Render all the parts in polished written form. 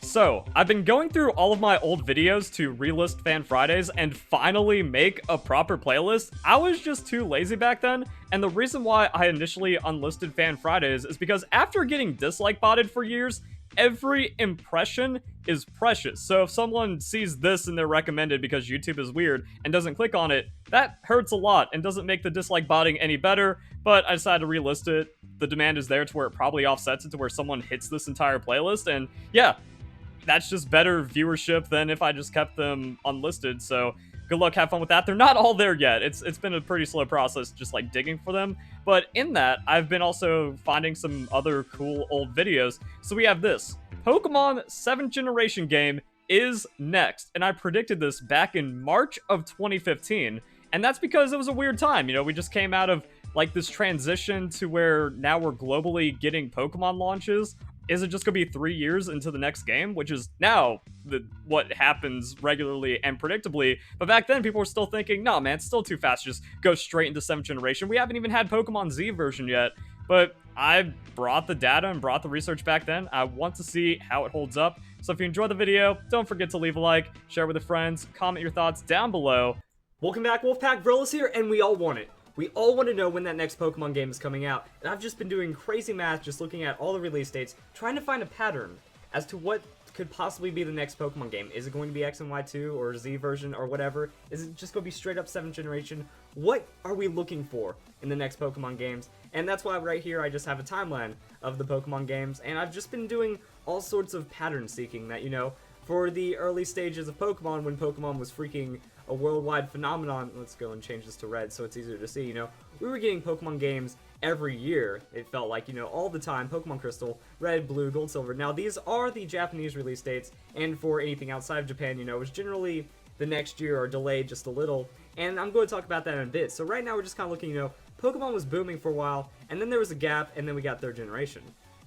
So, I've been going through all of my old videos to relist Fan Fridays and finally make a proper playlist. I was just too lazy back then, and the reason why I initially unlisted Fan Fridays is because after getting dislike botted for years, every impression is precious. So if someone sees this in their recommended because YouTube is weird and doesn't click on it, that hurts a lot and doesn't make the dislike botting any better, but I decided to relist it. The demand is there to where it probably offsets it to where someone hits this entire playlist, and yeah, that's just better viewership than if I just kept them unlisted. So good luck, have fun with that. They're not all there yet. It's been a pretty slow process just like digging for them. But in that, I've been also finding some other cool old videos. So we have this. Pokemon 7th generation game is next. And I predicted this back in March of 2015. And that's because it was a weird time. You know, we just came out of like this transition to where now we're globally getting Pokemon launches. Is it just going to be 3 years into the next game, which is now what happens regularly and predictably? But back then, people were still thinking, nah, man, it's still too fast to just go straight into 7th generation. We haven't even had Pokemon Z version yet. But I brought the data and brought the research back then. I want to see how it holds up. So if you enjoyed the video, don't forget to leave a like, share with your friends, comment your thoughts down below. Welcome back, Wolfpack. Verlisify here, and we all want it. We all want to know when that next Pokemon game is coming out, and I've just been doing crazy math, just looking at all the release dates, trying to find a pattern as to what could possibly be the next Pokemon game. Is it going to be X and Y2 or Z version or whatever? Is it just going to be straight up 7th generation? What are we looking for in the next Pokemon games? And that's why right here I just have a timeline of the Pokemon games, and I've just been doing all sorts of pattern seeking that, you know, for the early stages of Pokemon, when Pokemon was freaking a worldwide phenomenon. Let's go and change this to red so it's easier to see. You know, we were getting Pokemon games every year, it felt like, you know, all the time. Pokemon Crystal, Red, Blue, Gold, Silver. Now these are the Japanese release dates, and for anything outside of Japan, you know, it's generally the next year or delayed just a little, and I'm going to talk about that in a bit. So right now we're just kind of looking, you know, Pokemon was booming for a while, and then there was a gap, and then we got 3rd generation.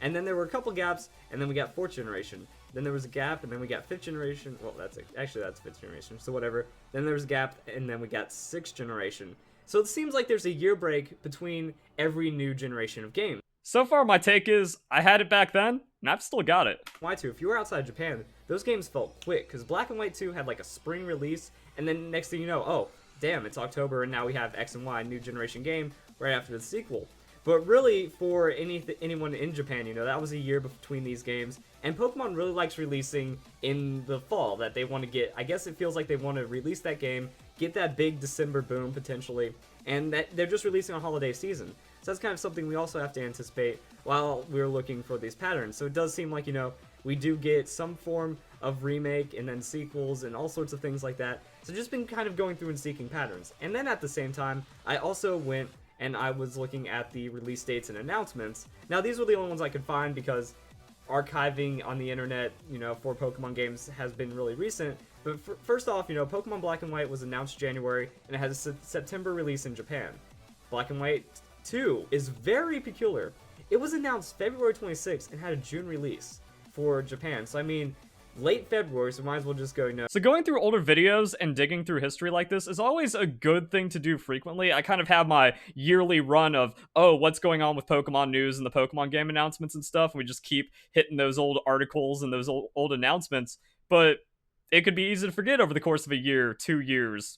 And then there were a couple gaps, and then we got 4th generation. Then there was a gap, and then we got 5th generation. Well, that's 5th generation, so whatever. Then there was a gap, and then we got 6th generation. So it seems like there's a year break between every new generation of games. So far, my take is, I had it back then, and I've still got it. Y2, if you were outside Japan, those games felt quick, because Black and White 2 had like a spring release, and then next thing you know, oh, damn, it's October, and now we have X and Y, new generation game, right after the sequel. But really, for anyone in Japan, you know, that was a year between these games. And Pokemon really likes releasing in the fall, that they want to get, I guess it feels like they want to release that game, get that big December boom, potentially, and that they're just releasing on holiday season. So that's kind of something we also have to anticipate while we're looking for these patterns. So it does seem like, you know, we do get some form of remake and then sequels and all sorts of things like that. So just been kind of going through and seeking patterns. And then at the same time, I also went and I was looking at the release dates and announcements. Now, these were the only ones I could find because archiving on the internet, you know, for Pokemon games has been really recent. But first off, you know, Pokemon Black and White was announced January, and it has a September release in Japan. Black and White 2 is very peculiar. It was announced February 26th and had a June release for Japan. So, I mean, late February, so might as well just go, no. So going through older videos and digging through history like this is always a good thing to do frequently. I kind of have my yearly run of, oh, what's going on with Pokemon news and the Pokemon game announcements and stuff. We just keep hitting those old articles and those old announcements. But it could be easy to forget over the course of a year, 2 years,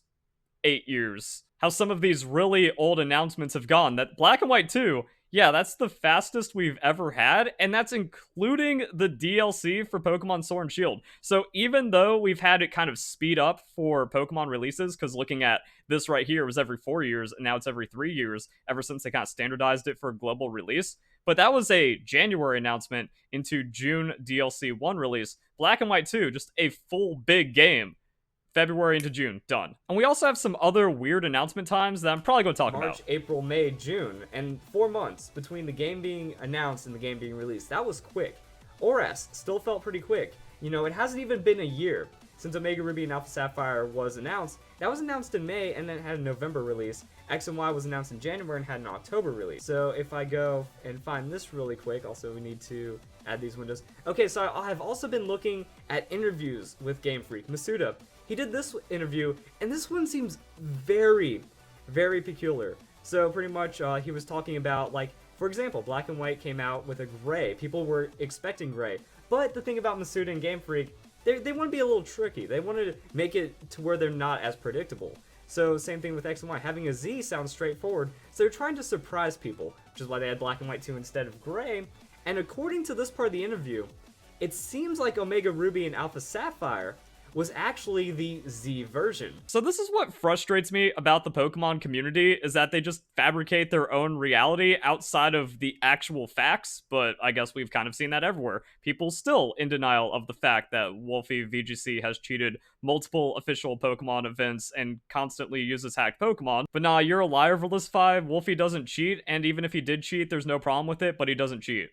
8 years, how some of these really old announcements have gone. That Black and White 2, yeah, that's the fastest we've ever had, and that's including the DLC for Pokemon Sword and Shield. So even though we've had it kind of speed up for Pokemon releases, because looking at this right here, it was every 4 years, and now it's every 3 years, ever since they kind of standardized it for global release. But that was a January announcement into June DLC 1 release. Black and White 2, just a full big game. February into June, done. And we also have some other weird announcement times that I'm probably going to talk about. March, April, May, June, and 4 months between the game being announced and the game being released. That was quick. ORAS still felt pretty quick. You know, it hasn't even been a year since Omega Ruby and Alpha Sapphire was announced. That was announced in May and then had a November release. X and Y was announced in January and had an October release. So if I go and find this really quick, also we need to add these windows. Okay, so I have also been looking at interviews with Game Freak. Masuda, he did this interview, and this one seems very, very peculiar. So pretty much he was talking about, like, for example, Black and White came out with a gray. People were expecting gray. But the thing about Masuda and Game Freak, they want to be a little tricky. They want to make it to where they're not as predictable. So same thing with X and Y. Having a Z sounds straightforward, so they're trying to surprise people, which is why they had Black and White 2 instead of Gray. And according to this part of the interview, it seems like Omega Ruby and Alpha Sapphire was actually the Z version. So this is what frustrates me about the Pokemon community, is that they just fabricate their own reality outside of the actual facts, but I guess we've kind of seen that everywhere. People still in denial of the fact that Wolfie VGC has cheated multiple official Pokemon events and constantly uses hacked Pokemon. But nah, you're a liar, Verlisify. Wolfie doesn't cheat, and even if he did cheat, there's no problem with it, but he doesn't cheat.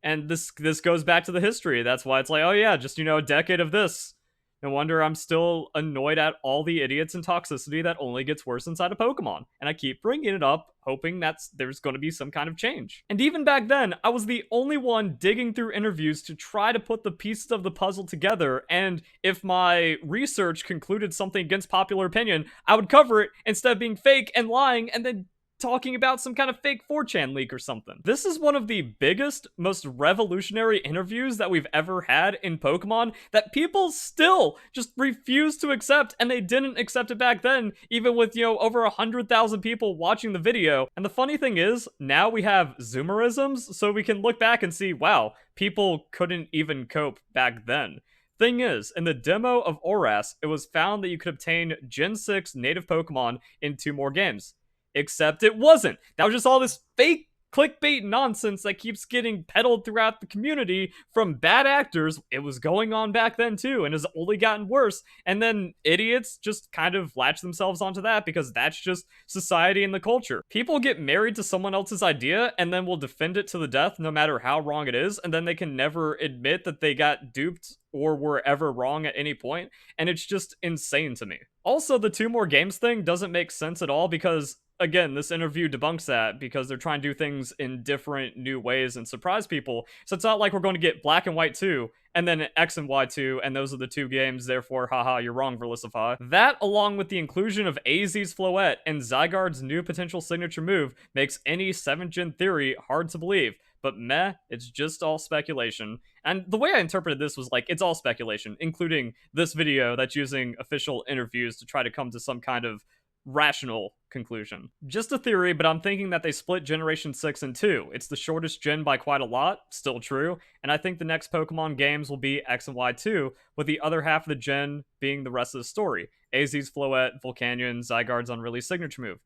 And this goes back to the history. That's why it's like, oh yeah, just, a decade of this. No wonder I'm still annoyed at all the idiots and toxicity that only gets worse inside of Pokemon. And I keep bringing it up, hoping that there's going to be some kind of change. And even back then, I was the only one digging through interviews to try to put the pieces of the puzzle together, and if my research concluded something against popular opinion, I would cover it instead of being fake and lying and then talking about some kind of fake 4chan leak or something. This is one of the biggest, most revolutionary interviews that we've ever had in Pokemon that people still just refuse to accept, and they didn't accept it back then, even with, over 100,000 people watching the video. And the funny thing is, now we have Zoomerisms, so we can look back and see, wow, people couldn't even cope back then. Thing is, in the demo of Oras, it was found that you could obtain Gen 6 native Pokemon in 2 more games. Except it wasn't. That was just all this fake clickbait nonsense that keeps getting peddled throughout the community from bad actors. It was going on back then too, and has only gotten worse. And then idiots just kind of latch themselves onto that because that's just society and the culture. People get married to someone else's idea and then will defend it to the death no matter how wrong it is, and then they can never admit that they got duped or were ever wrong at any point, and it's just insane to me. Also, the 2 more games thing doesn't make sense at all because, again, this interview debunks that because they're trying to do things in different new ways and surprise people. So it's not like we're going to get Black and White 2 and then X and Y 2, and those are the 2 games, therefore, haha, you're wrong, Verlisify. That, along with the inclusion of AZ's Floette and Zygarde's new potential signature move, makes any 7th gen theory hard to believe. But meh, it's just all speculation. And the way I interpreted this was like, it's all speculation, including this video that's using official interviews to try to come to some kind of rational conclusion. Just a theory, but I'm thinking that they split Generation 6 in 2. It's the shortest gen by quite a lot, still true, and I think the next Pokemon games will be X and Y 2, with the other half of the gen being the rest of the story. AZ's Floette, Volcanion, Zygarde's unreleased signature move.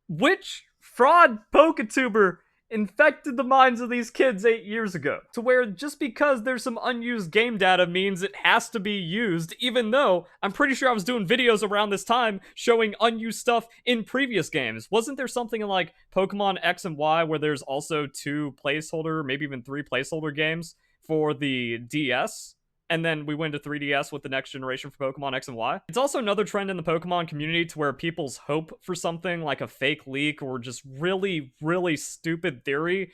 Which fraud Poketuber infected the minds of these kids 8 years ago, to where just because there's some unused game data means it has to be used, even though I'm pretty sure I was doing videos around this time showing unused stuff in previous games. Wasn't there something in like Pokemon X and Y where there's also 2 placeholder, maybe even 3 placeholder games for the DS? And then we went to 3DS with the next generation for Pokemon X and Y. It's also another trend in the Pokemon community to where people's hope for something like a fake leak or just really, really stupid theory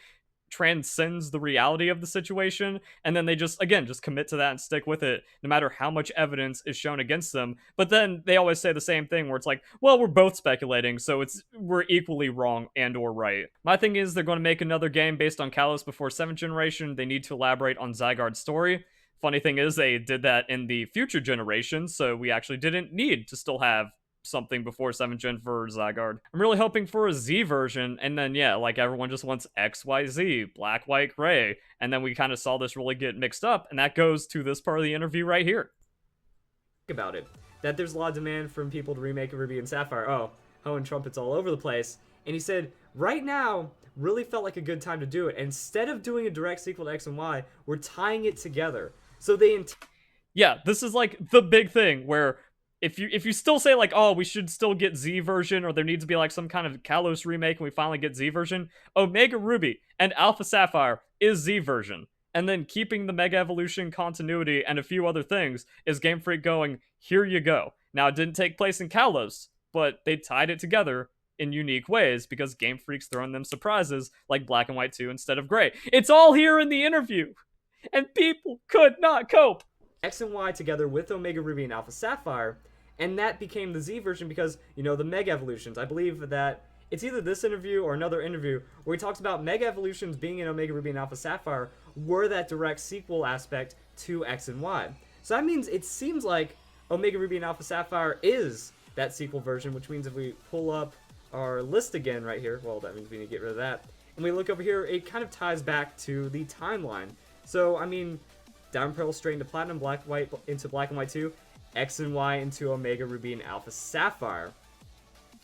transcends the reality of the situation, and then they just commit to that and stick with it no matter how much evidence is shown against them. But then they always say the same thing where it's like, well, we're both speculating, so we're equally wrong and or right. My thing is, they're going to make another game based on Kalos before 7th generation. They need to elaborate on Zygarde's story. Funny thing is, they did that in the future generation, so we actually didn't need to still have something before 7th gen for Zygarde. I'm really hoping for a Z version, and then yeah, like everyone just wants X, Y, Z, Black, White, Gray, and then we kind of saw this really get mixed up, and that goes to this part of the interview right here. About it, that there's a lot of demand from people to remake Ruby and Sapphire. Oh, and trumpets all over the place. And he said, right now, really felt like a good time to do it. And instead of doing a direct sequel to X and Y, we're tying it together. So yeah, this is like the big thing where if you still say like, oh, we should still get Z version, or there needs to be like some kind of Kalos remake and we finally get Z version, Omega Ruby and Alpha Sapphire is Z version. And then keeping the Mega Evolution continuity and a few other things is Game Freak going, here you go. Now, it didn't take place in Kalos, but they tied it together in unique ways because Game Freak's throwing them surprises like Black and White 2 instead of Gray. It's all here in the interview, and people could not cope. X and Y together with Omega Ruby and Alpha Sapphire, and that became the Z version because, you know, the Mega Evolutions. I believe that it's either this interview or another interview where he talks about Mega Evolutions being in Omega Ruby and Alpha Sapphire were that direct sequel aspect to X and Y. So that means it seems like Omega Ruby and Alpha Sapphire is that sequel version, which means if we pull up our list again right here, well, that means we need to get rid of that, and we look over here, it kind of ties back to the timeline. So, I mean, Diamond Pearl straight into Platinum, Black White into Black and White 2, X and Y into Omega Ruby and Alpha Sapphire.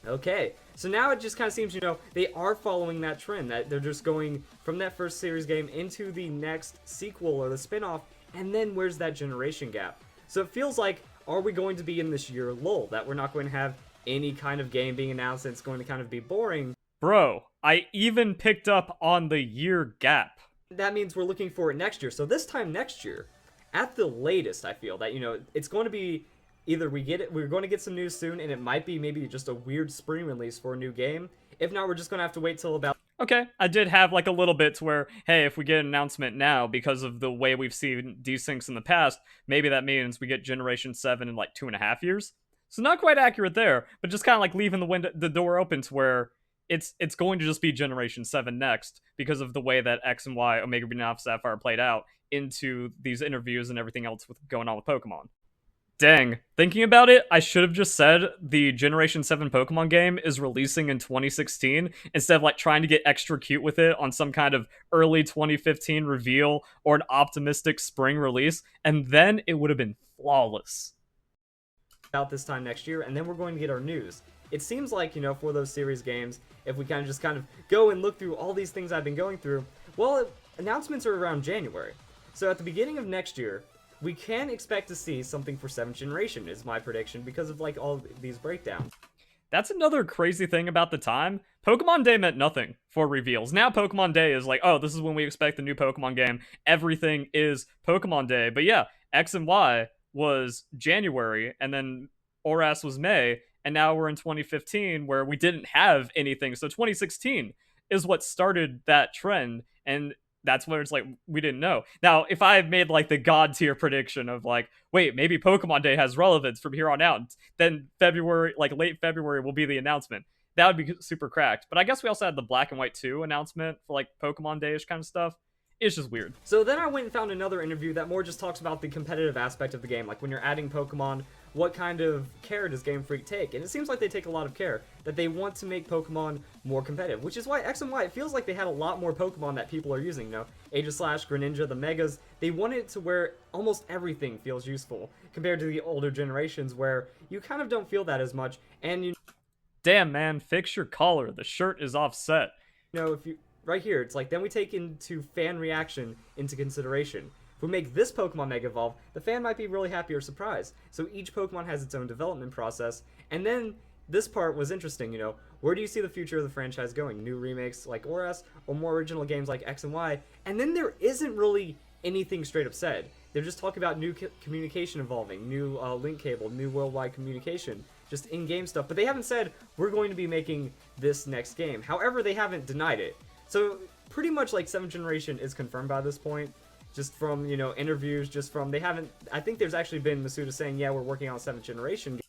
Okay, so now it just kind of seems, you know, they are following that trend, that they're just going from that first series game into the next sequel or the spin-off, and then where's that generation gap? So it feels like, are we going to be in this year lull, that we're not going to have any kind of game being announced, and it's going to kind of be boring? Bro, I even picked up on the year gap. That means we're looking for it next year. So this time next year, at the latest, I feel that, you know, it's going to be either we're going to get some news soon, and it might be maybe just a weird spring release for a new game. If not, we're just going to have to wait till about... Okay, I did have like a little bit to where, hey, if we get an announcement now, because of the way we've seen desyncs in the past, maybe that means we get Generation 7 in like 2.5 years. So not quite accurate there, but just kind of like leaving the door open to where it's going to just be Generation 7 next because of the way that X and Y, Omega Ruby and Alpha Sapphire played out into these interviews and everything else with going on with Pokemon. Dang. Thinking about it, I should have just said the Generation 7 Pokemon game is releasing in 2016 instead of like trying to get extra cute with it on some kind of early 2015 reveal or an optimistic spring release, and then it would have been flawless. About this time next year, and then we're going to get our news. It seems like, you know, for those series games, if we kind of go and look through all these things I've been going through, well, announcements are around January. So at the beginning of next year, we can expect to see something for 7th generation, is my prediction, because of like all these breakdowns. That's another crazy thing about the time. Pokemon Day meant nothing for reveals. Now Pokemon Day is like, oh, this is when we expect the new Pokemon game. Everything is Pokemon Day. But yeah, X and Y was January, and then ORAS was May, and now we're in 2015 where we didn't have anything. So 2016 is what started that trend, and that's where it's like, we didn't know. Now, if I had made like the god tier prediction of like, wait, maybe Pokemon Day has relevance from here on out, then February, like late February will be the announcement. That would be super cracked. But I guess we also had the Black and White 2 announcement for like Pokemon Day-ish kind of stuff. It's just weird. So then I went and found another interview that more just talks about the competitive aspect of the game. Like when you're adding Pokemon, what kind of care does Game Freak take? And it seems like they take a lot of care, that they want to make Pokemon more competitive, which is why X and Y, it feels like they had a lot more Pokemon that people are using, you know? Aegislash, Greninja, the Megas, they want it to where almost everything feels useful, compared to the older generations where you kind of don't feel that as much, and you... Damn, man, fix your collar. The shirt is offset. You know, if you... Right here, it's like, then we take into fan reaction into consideration. If we make this Pokemon Mega Evolve, the fan might be really happy or surprised. So each Pokemon has its own development process. And then this part was interesting, you know, where do you see the future of the franchise going? New remakes like ORAS, or more original games like X and Y? And then there isn't really anything straight up said. They're just talking about new communication evolving, new link cable, new worldwide communication, just in-game stuff. But they haven't said, we're going to be making this next game. However, they haven't denied it. So pretty much like 7th generation is confirmed by this point, just from, you know, interviews, just from, they haven't, I think there's actually been Masuda saying, yeah, we're working on 7th generation.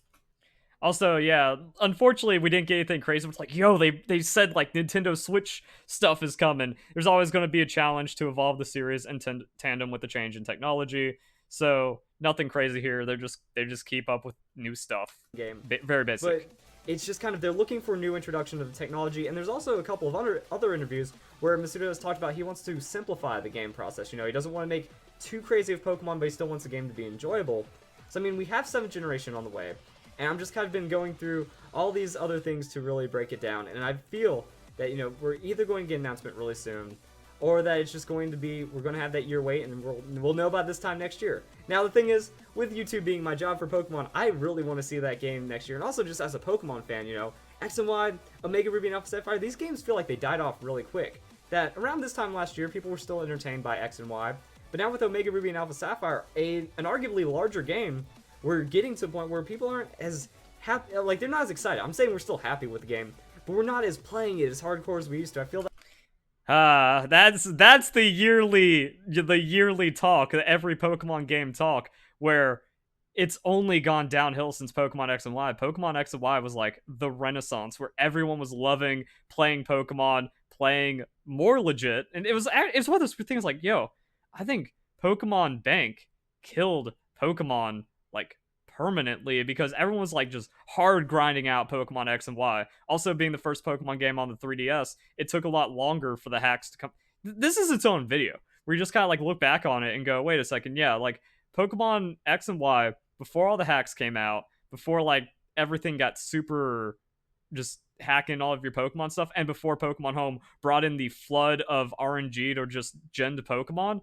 Also, yeah, unfortunately, we didn't get anything crazy. It's like, yo, they said, like, Nintendo Switch stuff is coming. There's always going to be a challenge to evolve the series in tandem with the change in technology. So, nothing crazy here. They just keep up with new stuff. Game. Very basic. But it's just kind of, they're looking for a new introduction of the technology, and there's also a couple of other interviews where Masuda has talked about he wants to simplify the game process. You know, he doesn't want to make too crazy of Pokemon, but he still wants the game to be enjoyable. So, I mean, we have 7th generation on the way, and I'm just kind of been going through all these other things to really break it down, and I feel that, you know, we're either going to get an announcement really soon, or that it's just going to be, we're going to have that year wait, and we'll know about this time next year. Now, the thing is, with YouTube being my job for Pokemon, I really want to see that game next year, and also just as a Pokemon fan, you know, X and Y, Omega Ruby and Alpha Sapphire, these games feel like they died off really quick. That around this time last year, people were still entertained by X and Y, but now with Omega Ruby and Alpha Sapphire, an arguably larger game, we're getting to a point where people aren't as happy, like, they're not as excited. I'm saying we're still happy with the game, but we're not as playing it as hardcore as we used to. I feel that... that's the yearly talk, every Pokemon game talk, where it's only gone downhill since Pokemon X and Y. Pokemon X and Y was like the renaissance where everyone was loving playing Pokemon, playing more legit, and it was one of those things like, yo, I think Pokemon Bank killed Pokemon like permanently because everyone was like just hard grinding out Pokemon X and Y. Also, being the first Pokemon game on the 3DS, it took a lot longer for the hacks to come. This is its own video where you just kind of like look back on it and go, wait a second, yeah, like Pokemon X and Y, before all the hacks came out, before like everything got super just hacking all of your Pokemon stuff, and before Pokemon Home brought in the flood of RNG to just gen to Pokemon,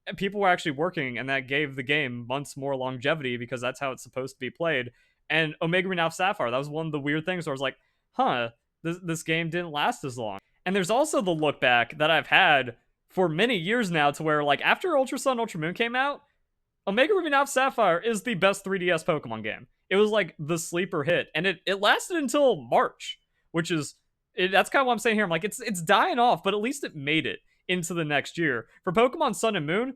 and people were actually working, and that gave the game months more longevity because that's how it's supposed to be played. And Omega Green Alpha Sapphire, that was one of the weird things where I was like, huh, this game didn't last as long. And there's also the look back that I've had for many years now to where, like, after Ultra Sun, Ultra Moon came out, Omega Ruby Alpha Sapphire is the best 3DS Pokemon game. It was like the sleeper hit, and it lasted until March, which is that's kind of what I'm saying here. I'm like, it's dying off, but at least it made it into the next year. For Pokemon Sun and Moon,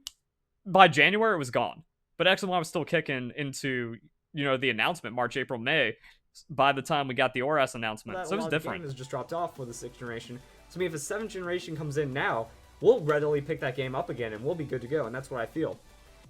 by January it was gone, but X and Y was still kicking into the announcement March, April, May. By the time we got the ORAS announcement, so it was different. The game has just dropped off for the 6th generation. So maybe if the 7th generation comes in now, we'll readily pick that game up again, and we'll be good to go. And that's what I feel.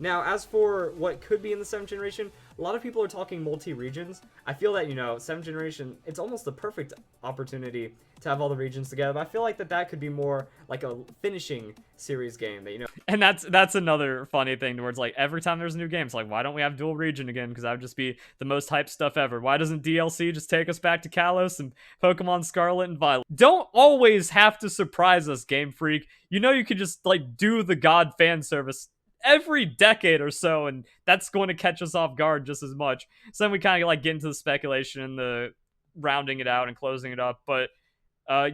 Now, as for what could be in the 7th generation, a lot of people are talking multi-regions. I feel that, 7th generation, it's almost the perfect opportunity to have all the regions together. But I feel like that could be more like a finishing series game that, And that's another funny thing towards like every time there's a new game, it's like, why don't we have dual region again? Because that would just be the most hyped stuff ever. Why doesn't DLC just take us back to Kalos and Pokemon Scarlet and Violet? Don't always have to surprise us, Game Freak. You could just like do the God fan service every decade or so, and that's going to catch us off guard just as much. So then we kind of like get into the speculation and the rounding it out and closing it up. But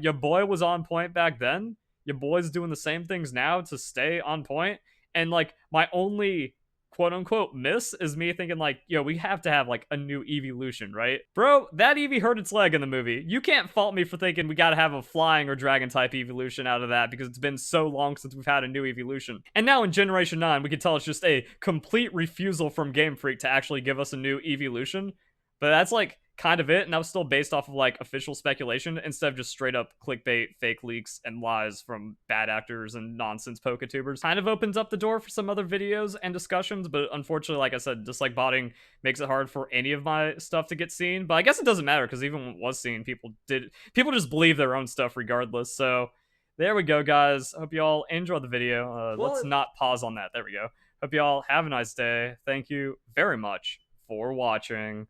your boy was on point back then. Your boy's doing the same things now to stay on point. And like my only quote unquote miss is me thinking like, we have to have like a new evolution, right? Bro, that Eevee hurt its leg in the movie. You can't fault me for thinking we gotta have a flying or dragon type evolution out of that because it's been so long since we've had a new evolution. And now in Generation 9, we can tell it's just a complete refusal from Game Freak to actually give us a new evolution. But that's like kind of it, and that was still based off of like official speculation instead of just straight up clickbait, fake leaks, and lies from bad actors and nonsense Poketubers. Kind of opens up the door for some other videos and discussions, but unfortunately, like I said, dislike botting makes it hard for any of my stuff to get seen. But I guess it doesn't matter because even when it was seen, people just believe their own stuff regardless. So there we go, guys. Hope you all enjoyed the video. Let's not pause on that. There we go. Hope you all have a nice day. Thank you very much for watching.